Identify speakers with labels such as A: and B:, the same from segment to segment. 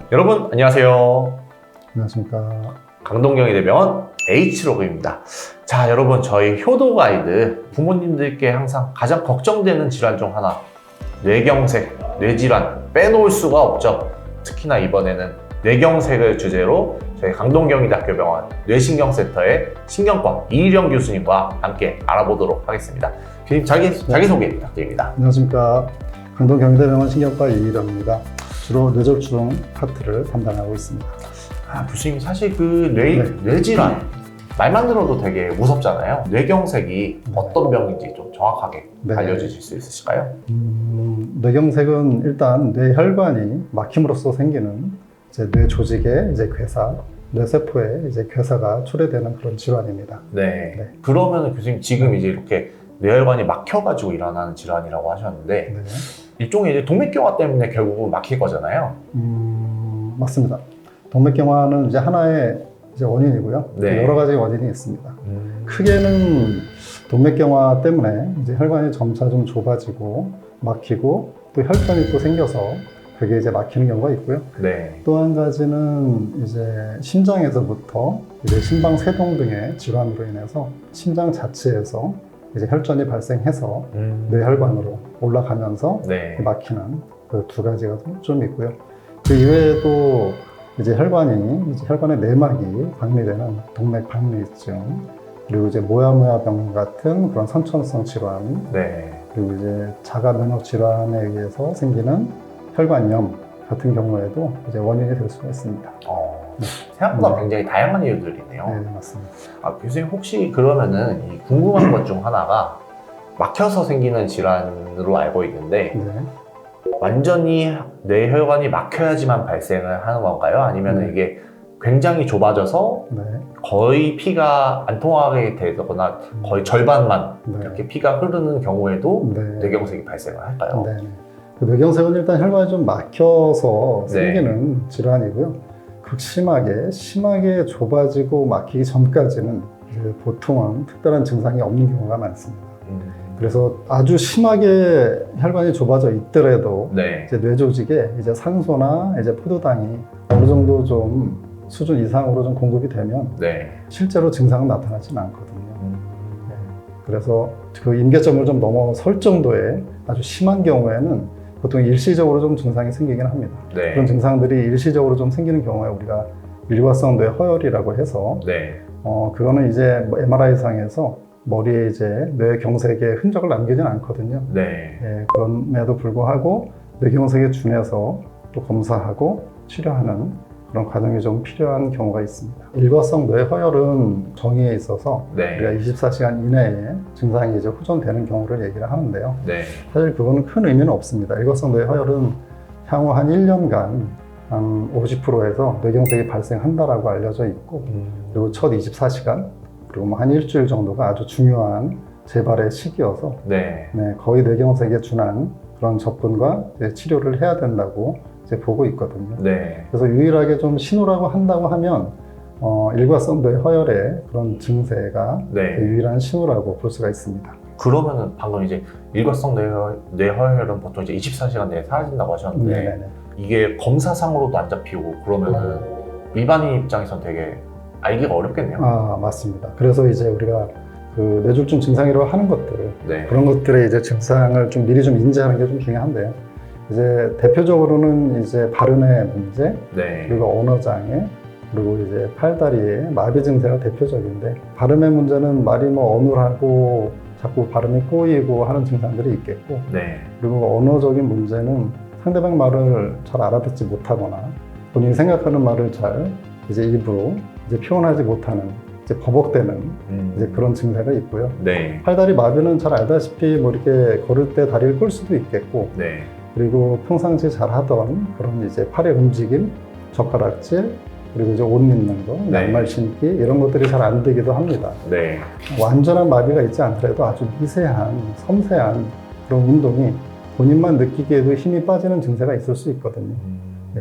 A: 여러분 안녕하세요.
B: 안녕하십니까.
A: 강동경의 대병원 H로그입니다. 자, 여러분 저희 효도 가이드 부모님들께 항상 가장 걱정되는 질환 중 하나, 뇌경색, 뇌질환 빼놓을 수가 없죠. 특히나 이번에는 뇌경색을 주제로 저희 강동경의대학교병원 뇌신경센터의 신경과 이일영 교수님과 함께 알아보도록 하겠습니다. 교수님 자기소개 부탁드립니다.
B: 안녕하십니까. 강동경희대병원 신경과 이일영입니다. 주로 뇌졸중 파트를 담당하고 있습니다.
A: 교수님 사실 그 뇌질환 말만 들어도 되게 무섭잖아요. 뇌경색이 어떤 병인지 좀 정확하게 알려주실 수 있으실까요?
B: 뇌경색은 일단 뇌혈관이 막힘으로써 생기는 이제 뇌 조직의 이제 괴사, 뇌세포의 이제 괴사가 초래되는 그런 질환입니다.
A: 네. 그러면 교수님 지금 이제 이렇게 뇌혈관이 막혀가지고 일어나는 질환이라고 하셨는데 일종의 이제 동맥경화 때문에 결국은 막힐 거잖아요.
B: 맞습니다. 동맥경화는 이제 하나의 이제 원인이고요. 여러 가지 원인이 있습니다. 크게는 동맥경화 때문에 이제 혈관이 점차 좀 좁아지고 막히고 또 혈전이 또 생겨서 그게 이제 막히는 경우가 있고요. 또 한 가지는 이제 심장에서부터 이제 심방세동 등의 질환으로 인해서 심장 자체에서 이제 혈전이 발생해서 뇌혈관으로 올라가면서 막히는 그 두 가지가 좀 있고요. 그 이외에도 이제 혈관의 내막이 박리되는 동맥 박리증, 그리고 이제 모야모야병 같은 그런 선천성 질환, 그리고 이제 자가 면역 질환에 의해서 생기는 혈관염 같은 경우에도 이제 원인이 될 수가 있습니다.
A: 생각보다 굉장히 다양한 이유들이 있네요.
B: 네, 맞습니다.
A: 교수님 혹시 그러면은 이 궁금한 것 중 하나가 막혀서 생기는 질환으로 알고 있는데 완전히 뇌혈관이 막혀야지만 발생을 하는 건가요? 아니면 이게 굉장히 좁아져서 거의 피가 안 통하게 되거나 거의 절반만 이렇게 피가 흐르는 경우에도 뇌경색이 발생을 할까요?
B: 그 뇌경색은 일단 혈관이 좀 막혀서 생기는 질환이고요. 심하게 좁아지고 막히기 전까지는 이제 보통은 특별한 증상이 없는 경우가 많습니다. 그래서 아주 심하게 혈관이 좁아져 있더라도 이제 뇌 조직에 이제 산소나 이제 포도당이 어느 정도 좀 수준 이상으로 좀 공급이 되면 실제로 증상은 나타나지는 않거든요. 그래서 그 임계점을 좀 넘어설 정도의 아주 심한 경우에는 보통 일시적으로 좀 증상이 생기긴 합니다. 그런 증상들이 일시적으로 좀 생기는 경우에 우리가 일과성 뇌허혈이라고 해서 그거는 이제 MRI상에서 머리에 이제 뇌경색의 흔적을 남기지는 않거든요. 그럼에도 불구하고 뇌경색에 준해서 또 검사하고 치료하는 그런 과정이 좀 필요한 경우가 있습니다. 일과성 뇌허혈은 정의에 있어서 우리가 24시간 이내에 증상이 이제 호전되는 경우를 얘기를 하는데요. 사실 그거는 큰 의미는 없습니다. 일과성 뇌허혈은 향후 한 1년간 한 50%에서 뇌경색이 발생한다라고 알려져 있고 그리고 첫 24시간 그리고 한 일주일 정도가 아주 중요한 재발의 시기여서 거의 뇌경색에 준한 그런 접근과 치료를 해야 된다고 이제 보고 있거든요. 그래서 유일하게 좀 신호라고 한다고 하면 일과성 뇌허혈의 그런 증세가 유일한 신호라고 볼 수가 있습니다.
A: 그러면은 방금 이제 일과성 뇌허혈은 보통 이제 24시간 내에 사라진다고 하셨는데 이게 검사상으로도 안 잡히고 그러면은 일반인 입장에선 되게 알기가 어렵겠네요.
B: 맞습니다. 그래서 이제 우리가 그 뇌졸중 증상이라고 하는 것들 그런 것들의 이제 증상을 좀 미리 좀 인지하는 게 좀 중요한데요. 이제 대표적으로는 이제 발음의 문제, 그리고 언어 장애, 그리고 이제 팔다리의 마비 증세가 대표적인데 발음의 문제는 말이 뭐 어눌하고 자꾸 발음이 꼬이고 하는 증상들이 있겠고 그리고 언어적인 문제는 상대방 말을 잘 알아듣지 못하거나 본인이 생각하는 말을 잘 이제 입으로 이제 표현하지 못하는 이제 버벅대는 이제 그런 증세가 있고요. 팔다리 마비는 잘 알다시피 뭐 이렇게 걸을 때 다리를 끌 수도 있겠고 그리고 평상시 잘 하던 그런 이제 팔의 움직임, 젓가락질, 그리고 이제 옷 입는 거, 양말 신기 이런 것들이 잘 안 되기도 합니다. 완전한 마비가 있지 않더라도 아주 미세한, 섬세한 그런 운동이 본인만 느끼기에도 힘이 빠지는 증세가 있을 수 있거든요.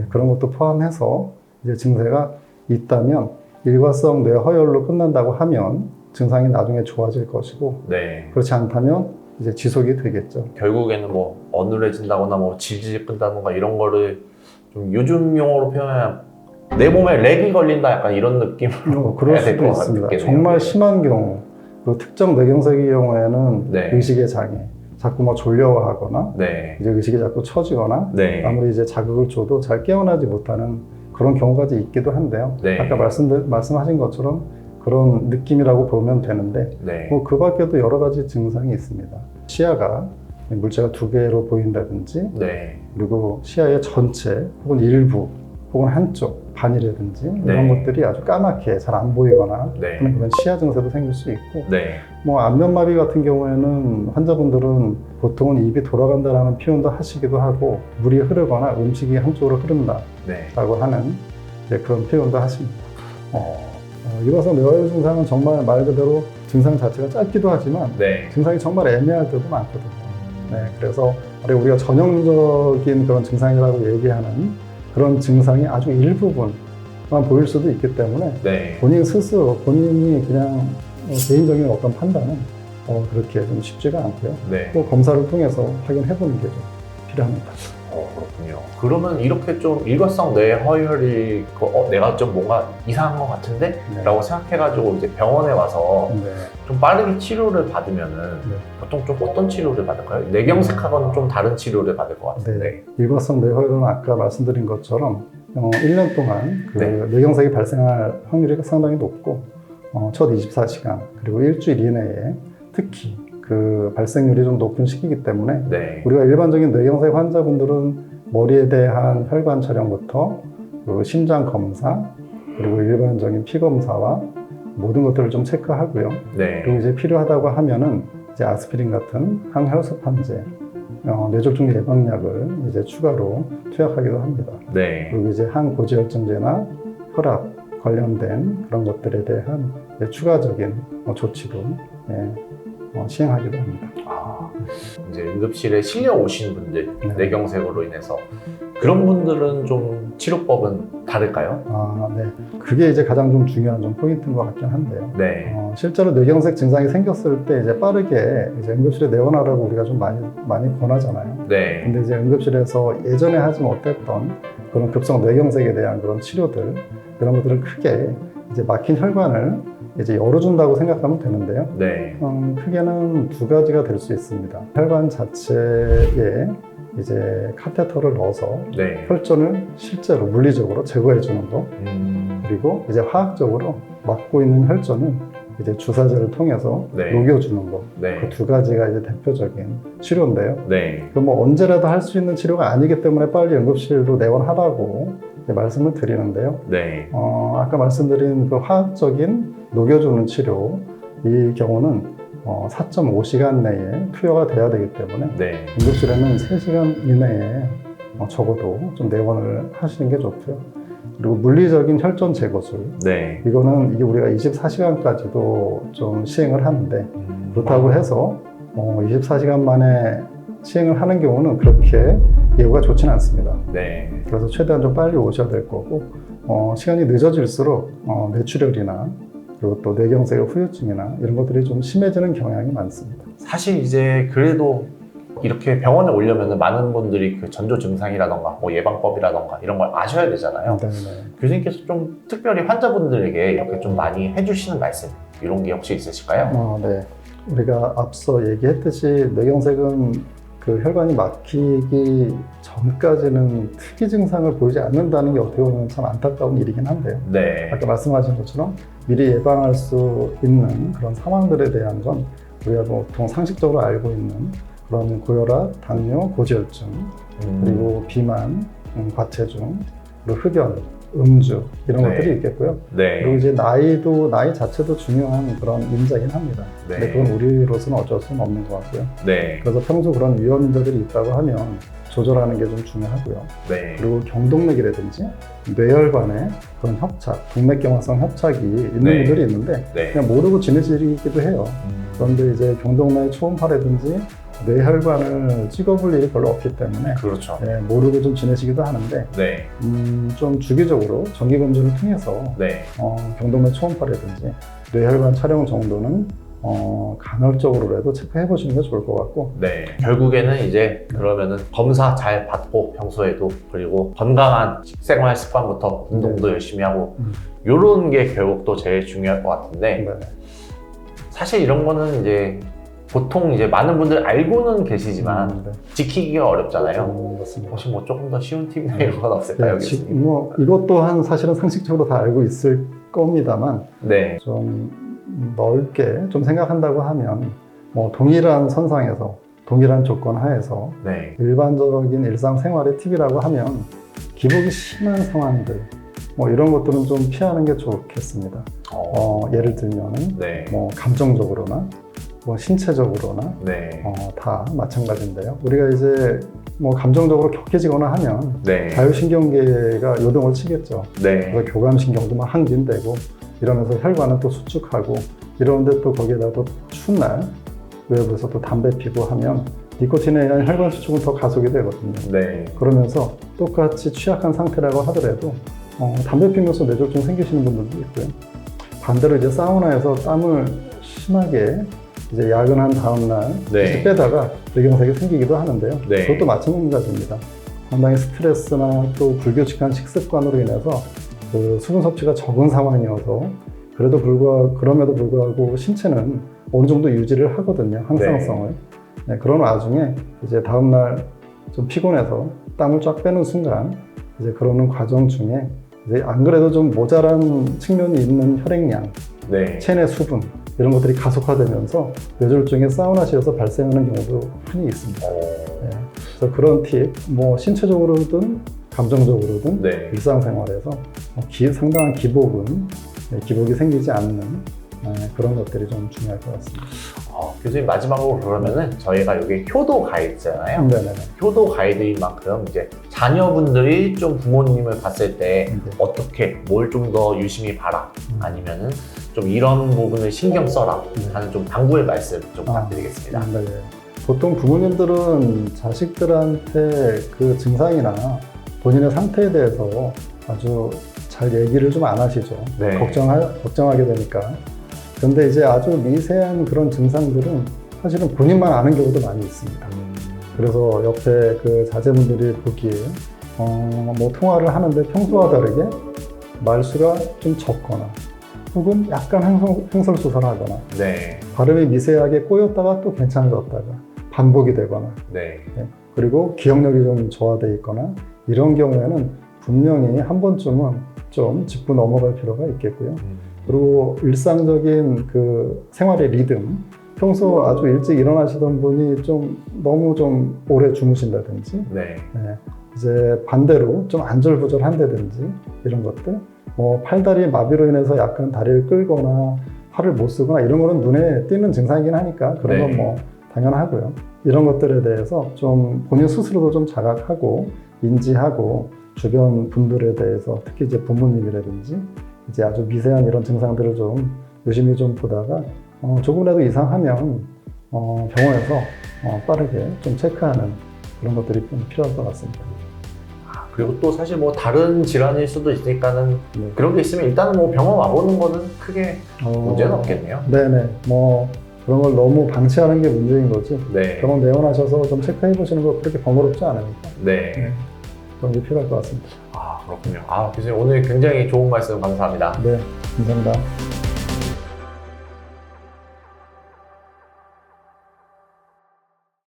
B: 그런 것도 포함해서 이제 증세가 있다면 일과성 뇌허혈로 끝난다고 하면 증상이 나중에 좋아질 것이고 그렇지 않다면 이제 지속이 되겠죠.
A: 결국에는 뭐 어눌해진다거나 뭐 질질 끈다거나 이런 거를 좀 요즘 용어로 표현하면 내 몸에 렉이 걸린다 약간 이런 느낌으로
B: 그럴
A: 해야 될
B: 수도
A: 것
B: 있습니다.
A: 같겠네요.
B: 정말
A: 네.
B: 심한 경우, 그 특정 뇌경색의 경우에는
A: 네.
B: 의식의 장애, 자꾸 뭐 졸려하거나
A: 네.
B: 이제 의식이 자꾸 처지거나
A: 네.
B: 아무리 이제 자극을 줘도 잘 깨어나지 못하는 그런 경우까지 있기도 한데요.
A: 네.
B: 아까 말씀하신 것처럼 그런 느낌이라고 보면 되는데
A: 네.
B: 뭐 그 밖에도 여러 가지 증상이 있습니다. 시야가 물체가 두 개로 보인다든지
A: 네.
B: 그리고 시야의 전체 혹은 일부 혹은 한쪽 반이라든지 이런
A: 네.
B: 것들이 아주 까맣게 잘 안 보이거나
A: 네.
B: 하는 그런 시야 증세도 생길 수 있고
A: 네.
B: 뭐 안면마비 같은 경우에는 환자분들은 보통은 입이 돌아간다라는 표현도 하시기도 하고 물이 흐르거나 음식이 한쪽으로 흐른다라고
A: 네.
B: 하는 이제 그런 표현도 하십니다. 일과성 뇌화혈 증상은 정말 말 그대로 증상 자체가 짧기도 하지만
A: 네.
B: 증상이 정말 애매할 때도 많거든요. 네, 그래서 우리가 전형적인 그런 증상이라고 얘기하는 그런 증상이 아주 일부분만 보일 수도 있기 때문에
A: 네.
B: 본인 스스로 본인이 그냥 개인적인 어떤 판단은 그렇게 좀 쉽지가 않고요.
A: 네.
B: 또 검사를 통해서 확인해보는 게 좀 필요합니다.
A: 그렇군요. 그러면 이렇게 좀 일과성 뇌허혈이 내가 좀 뭔가 이상한 것 같은데?
B: 네.
A: 라고 생각해가지고 이제 병원에 와서
B: 네.
A: 좀 빠르게 치료를 받으면은
B: 네.
A: 보통 좀 어떤 치료를 받을까요? 뇌경색하고는 좀 다른 치료를 받을 것 같은데.
B: 일과성 뇌혈은 아까 말씀드린 것처럼 1년 동안 그
A: 네.
B: 뇌경색이 발생할 확률이 상당히 높고 첫 24시간 그리고 일주일 이내에 특히 그 발생률이 좀 높은 시기이기 때문에
A: 네.
B: 우리가 일반적인 뇌경색 환자분들은 머리에 대한 혈관 촬영부터 그 심장 검사 그리고 일반적인 피 검사와 모든 것들을 좀 체크하고요.
A: 네.
B: 그리고 이제 필요하다고 하면은 이제 아스피린 같은 항혈소판제, 뇌졸중 예방약을 이제 추가로 투약하기도 합니다.
A: 네.
B: 그리고 이제 항고지혈증제나 혈압 관련된 그런 것들에 대한 이제 추가적인 조치도 시행하기도 합니다.
A: 이제 응급실에 실려 오신 분들,
B: 네.
A: 뇌경색으로 인해서 그런 분들은 좀 치료법은 다를까요?
B: 네. 그게 이제 가장 좀 중요한 좀 포인트인 것 같긴 한데요.
A: 네.
B: 실제로 뇌경색 증상이 생겼을 때 이제 빠르게 이제 응급실에 내원하라고 우리가 좀 많이 권하잖아요.
A: 네.
B: 근데 이제 응급실에서 예전에 하지 못했던 그런 급성 뇌경색에 대한 그런 치료들 이런 것들은 크게 이제 막힌 혈관을 이제 열어준다고 생각하면 되는데요.
A: 네.
B: 크게는 두 가지가 될 수 있습니다. 혈관 자체에 이제 카테터를 넣어서
A: 네.
B: 혈전을 실제로 물리적으로 제거해 주는 거, 그리고 이제 화학적으로 막고 있는 혈전을 이제 주사제를 통해서
A: 네.
B: 녹여주는 거.
A: 네.
B: 그 두 가지가 이제 대표적인 치료인데요.
A: 네.
B: 그 뭐 언제라도 할 수 있는 치료가 아니기 때문에 빨리 응급실로 내원하라고 이제 말씀을 드리는데요.
A: 네.
B: 아까 말씀드린 그 화학적인 녹여주는 치료 이 경우는 4.5시간 내에 투여가 돼야 되기 때문에
A: 네.
B: 응급실에는 3시간 이내에 적어도 좀 내원을 하시는 게 좋고요. 그리고 물리적인 혈전 제거술
A: 네.
B: 이게 우리가 24시간까지도 좀 시행을 하는데 그렇다고 해서 24시간 만에 시행을 하는 경우는 그렇게 예후가 좋지는 않습니다.
A: 네.
B: 그래서 최대한 좀 빨리 오셔야 될 거고 시간이 늦어질수록 뇌출혈이나 그리고 또 뇌경색의 후유증이나 이런 것들이 좀 심해지는 경향이 많습니다.
A: 사실 이제 그래도 이렇게 병원에 오려면 많은 분들이 그 전조 증상이라던가 뭐 예방법이라던가 이런 걸 아셔야 되잖아요.
B: 네.
A: 교수님께서 좀 특별히 환자분들에게 이렇게 좀 많이 해주시는 말씀 이런 게 혹시 있으실까요?
B: 네. 우리가 앞서 얘기했듯이 뇌경색은 그 혈관이 막히기 전까지는 특이 증상을 보이지 않는다는 게 어떻게 보면 참 안타까운 일이긴 한데요.
A: 네.
B: 아까 말씀하신 것처럼 미리 예방할 수 있는 그런 상황들에 대한 건 우리가 보통 상식적으로 알고 있는 그런 고혈압, 당뇨, 고지혈증, 그리고 비만, 과체중, 그리고 흡연, 음주 이런
A: 네.
B: 것들이 있겠고요.
A: 네.
B: 그리고 이제 나이 자체도 중요한 그런 인자긴 합니다.
A: 네.
B: 근데 그건 우리로서는 어쩔 수는 없는 것 같고요.
A: 네.
B: 그래서 평소 그런 위험 인자들이 있다고 하면 조절하는 게 좀 중요하고요.
A: 네.
B: 그리고 경동맥이라든지 뇌혈관에 그런 협착, 동맥경화성 협착이 있는
A: 네.
B: 분들이 있는데
A: 네.
B: 그냥 모르고 지내시기도 해요. 그런데 이제 경동맥 초음파라든지 뇌혈관을 찍어볼 일이 별로 없기 때문에
A: 그렇죠.
B: 모르고 좀 지내시기도 하는데
A: 네.
B: 좀 주기적으로 정기검진을 통해서
A: 네.
B: 경동맥 초음파라든지 뇌혈관 촬영 정도는 간헐적으로라도 체크해 보시는 게 좋을 것 같고.
A: 네. 결국에는 이제 그러면은 검사 잘 받고 평소에도 그리고 건강한 식생활 습관부터 운동도 열심히 하고 요런 게 결국 또 제일 중요할 것 같은데
B: 네.
A: 사실 이런 거는 이제 보통 이제 많은 분들 알고는 계시지만
B: 네.
A: 지키기가 어렵잖아요.
B: 맞습니다.
A: 혹시 뭐 조금 더 쉬운 팁이나 이런 건 없을까요?
B: 네,
A: 교수님?
B: 뭐 이것 또한 사실은 상식적으로 다 알고 있을 겁니다만
A: 네.
B: 좀 넓게 좀 생각한다고 하면 뭐 동일한 선상에서 동일한 조건 하에서
A: 네.
B: 일반적인 일상생활의 팁이라고 하면 기복이 심한 상황들 뭐 이런 것들은 좀 피하는 게 좋겠습니다. 예를 들면은
A: 네.
B: 뭐 감정적으로나 뭐 신체적으로나
A: 네.
B: 다 마찬가지인데요. 우리가 이제 뭐 감정적으로 격해지거나 하면
A: 네.
B: 자율신경계가 요동을 치겠죠.
A: 네.
B: 그래서 교감신경도 막 항진되고 이러면서 혈관은 또 수축하고 이러는데 또 거기에다 또 추운 날 외부에서 또 담배 피고 하면 니코틴에 의한 혈관 수축은 더 가속이 되거든요.
A: 네.
B: 그러면서 똑같이 취약한 상태라고 하더라도 담배 피면서 뇌졸중 생기시는 분들도 있고요. 반대로 이제 사우나에서 땀을 심하게 이제 야근한 다음날
A: 네.
B: 빼다가 뇌경색이 생기기도 하는데요.
A: 네.
B: 그것도 마찬가지입니다. 상당히 스트레스나 또 불규칙한 식습관으로 인해서 그 수분 섭취가 적은 상황이어서 그럼에도 불구하고 신체는 어느 정도 유지를 하거든요. 항상성을. 네, 그런 와중에 이제 다음날 좀 피곤해서 땀을 쫙 빼는 순간 이제 그러는 과정 중에 이제 안 그래도 좀 모자란 측면이 있는 혈액량,
A: 네.
B: 체내 수분 이런 것들이 가속화되면서 뇌졸중에 사우나실에서 발생하는 경우도 흔히 있습니다. 네, 그래서 그런 팁, 뭐 신체적으로든 감정적으로든
A: 네.
B: 일상생활에서 상당한 기복이 생기지 않는 그런 것들이 좀 중요할 것 같습니다.
A: 교수님 마지막으로 그러면은 저희가 여기 효도 가이드잖아요.
B: 네네네.
A: 효도 가이드인 만큼 이제 자녀분들이 좀 부모님을 봤을 때
B: 네.
A: 어떻게 뭘 좀 더 유심히 봐라 아니면은 좀 이런 부분을 신경 써라 하는 좀 당부의 말씀 좀 부탁드리겠습니다.
B: 네. 보통 부모님들은 자식들한테 그 증상이나 본인의 상태에 대해서 아주 잘 얘기를 좀 안 하시죠.
A: 네.
B: 걱정하게 되니까. 그런데 이제 아주 미세한 그런 증상들은 사실은 본인만 아는 경우도 많이 있습니다. 그래서 옆에 그 자제분들이 보기에 뭐 통화를 하는데 평소와 다르게 말수가 좀 적거나 혹은 약간 횡설수설하거나
A: 네.
B: 발음이 미세하게 꼬였다가 또 괜찮아졌다가 반복이 되거나
A: 네.
B: 그리고 기억력이 좀 저하돼 있거나 이런 경우에는 분명히 한 번쯤은 좀 짚고 넘어갈 필요가 있겠고요. 그리고 일상적인 그 생활의 리듬, 평소 아주 일찍 일어나시던 분이 너무 좀 오래 주무신다든지,
A: 네.
B: 이제 반대로 좀 안절부절한다든지 이런 것들, 뭐 팔다리 마비로 인해서 약간 다리를 끌거나 팔을 못 쓰거나 이런 거는 눈에 띄는 증상이긴 하니까 그런 건 뭐 당연하고요. 이런 것들에 대해서 좀 본인 스스로도 좀 자각하고 인지하고 주변 분들에 대해서 특히 이제 부모님이라든지 이제 아주 미세한 이런 증상들을 좀 유심히 좀 보다가 조금이라도 이상하면 병원에서 빠르게 좀 체크하는 그런 것들이 좀 필요할 것 같습니다.
A: 그리고 또 사실 뭐 다른 질환일 수도 있으니까는 그런 게 있으면 일단은 뭐 병원 와보는 거는 크게 문제는 없겠네요.
B: 네네. 뭐 그런 걸 너무 방치하는 게 문제인 거지.
A: 네.
B: 병원 내원하셔서 좀 체크해 보시는 거 그렇게 번거롭지 않으니까.
A: 네.
B: 그런 게 필요할 것 같습니다.
A: 그렇군요. 교수님 오늘 굉장히 좋은 말씀 감사합니다.
B: 네, 감사합니다.